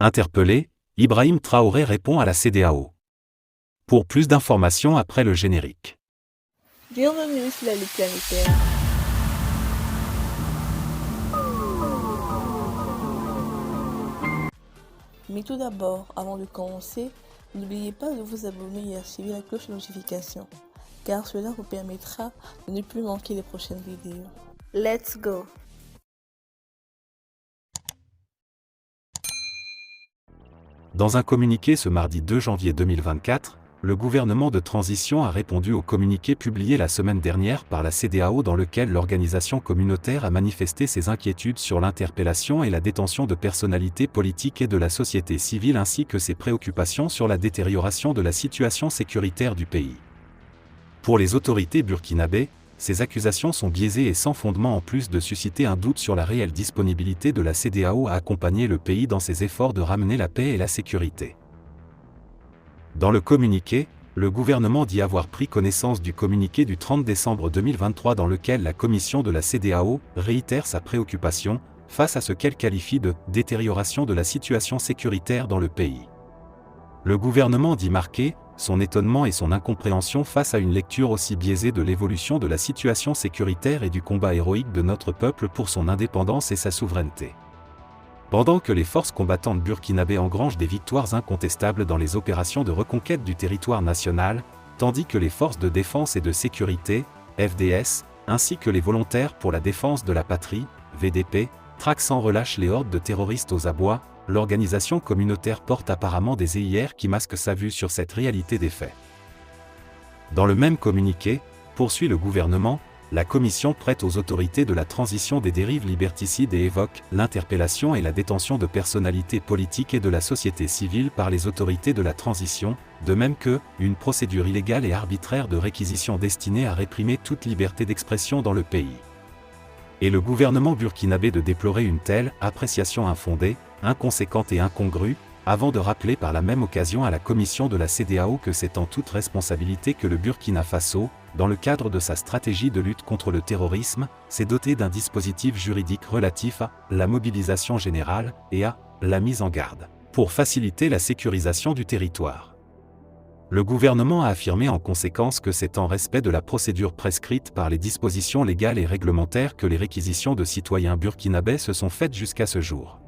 Interpellé, Ibrahim Traoré répond à la CEDEAO. Pour plus d'informations après le générique. Bienvenue sur la Lutte planétaire. Mais tout d'abord, avant de commencer, n'oubliez pas de vous abonner et activer la cloche de notification, car cela vous permettra de ne plus manquer les prochaines vidéos. Let's go! Dans un communiqué ce mardi 2 janvier 2024, le gouvernement de transition a répondu au communiqué publié la semaine dernière par la CEDEAO dans lequel l'organisation communautaire a manifesté ses inquiétudes sur l'interpellation et la détention de personnalités politiques et de la société civile ainsi que ses préoccupations sur la détérioration de la situation sécuritaire du pays. Pour les autorités burkinabées, ces accusations sont biaisées et sans fondement en plus de susciter un doute sur la réelle disponibilité de la CEDEAO à accompagner le pays dans ses efforts de ramener la paix et la sécurité. Dans le communiqué, le gouvernement dit avoir pris connaissance du communiqué du 30 décembre 2023 dans lequel la commission de la CEDEAO réitère sa préoccupation face à ce qu'elle qualifie de « détérioration de la situation sécuritaire dans le pays ». Le gouvernement dit marquer son étonnement et son incompréhension face à une lecture aussi biaisée de l'évolution de la situation sécuritaire et du combat héroïque de notre peuple pour son indépendance et sa souveraineté. Pendant que les forces combattantes burkinabées engrangent des victoires incontestables dans les opérations de reconquête du territoire national, tandis que les forces de défense et de sécurité, FDS, ainsi que les volontaires pour la défense de la patrie, VDP, traquent sans relâche les hordes de terroristes aux abois, l'organisation communautaire porte apparemment des EIR qui masquent sa vue sur cette réalité des faits. Dans le même communiqué, poursuit le gouvernement, la Commission prête aux autorités de la transition des dérives liberticides et évoque l'interpellation et la détention de personnalités politiques et de la société civile par les autorités de la transition, de même que une procédure illégale et arbitraire de réquisition destinée à réprimer toute liberté d'expression dans le pays. Et le gouvernement burkinabé de déplorer une telle appréciation infondée, inconséquente et incongrue, avant de rappeler par la même occasion à la commission de la CEDEAO que c'est en toute responsabilité que le Burkina Faso, dans le cadre de sa stratégie de lutte contre le terrorisme, s'est doté d'un dispositif juridique relatif à la mobilisation générale et à la mise en garde, pour faciliter la sécurisation du territoire. Le gouvernement a affirmé en conséquence que c'est en respect de la procédure prescrite par les dispositions légales et réglementaires que les réquisitions de citoyens burkinabés se sont faites jusqu'à ce jour.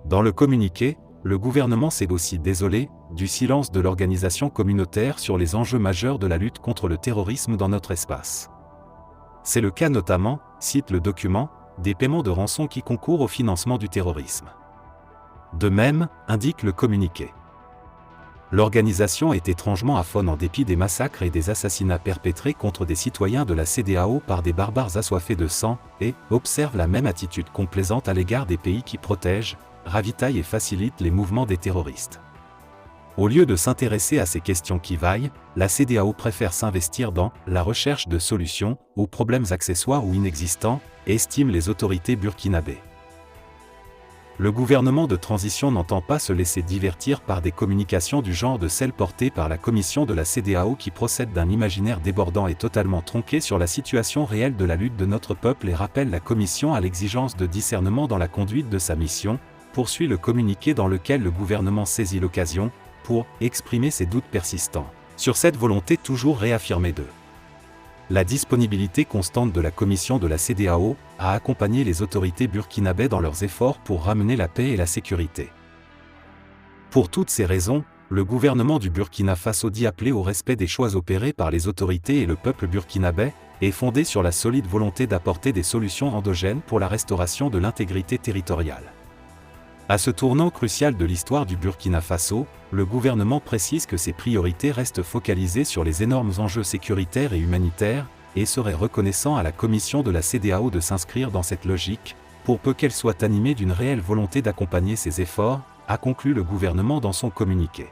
Dans le communiqué, le gouvernement s'est aussi désolé du silence de l'organisation communautaire sur les enjeux majeurs de la lutte contre le terrorisme dans notre espace. C'est le cas notamment, cite le document, des paiements de rançon qui concourent au financement du terrorisme. De même, indique le communiqué. L'organisation est étrangement aphone en dépit des massacres et des assassinats perpétrés contre des citoyens de la CEDEAO par des barbares assoiffés de sang, et observe la même attitude complaisante à l'égard des pays qui protègent, ravitaillent et facilitent les mouvements des terroristes. Au lieu de s'intéresser à ces questions qui vaillent, la CEDEAO préfère s'investir dans la recherche de solutions aux problèmes accessoires ou inexistants, estiment les autorités burkinabées. Le gouvernement de transition n'entend pas se laisser divertir par des communications du genre de celles portées par la commission de la CEDEAO qui procède d'un imaginaire débordant et totalement tronqué sur la situation réelle de la lutte de notre peuple et rappelle la commission à l'exigence de discernement dans la conduite de sa mission, poursuit le communiqué dans lequel le gouvernement saisit l'occasion pour exprimer ses doutes persistants sur cette volonté toujours réaffirmée de la disponibilité constante de la commission de la CEDEAO à accompagner les autorités burkinabées dans leurs efforts pour ramener la paix et la sécurité. Pour toutes ces raisons, le gouvernement du Burkina Faso dit appeler au respect des choix opérés par les autorités et le peuple burkinabé, et fondé sur la solide volonté d'apporter des solutions endogènes pour la restauration de l'intégrité territoriale. À ce tournant crucial de l'histoire du Burkina Faso, le gouvernement précise que ses priorités restent focalisées sur les énormes enjeux sécuritaires et humanitaires, et serait reconnaissant à la commission de la CEDEAO de s'inscrire dans cette logique, pour peu qu'elle soit animée d'une réelle volonté d'accompagner ces efforts, a conclu le gouvernement dans son communiqué.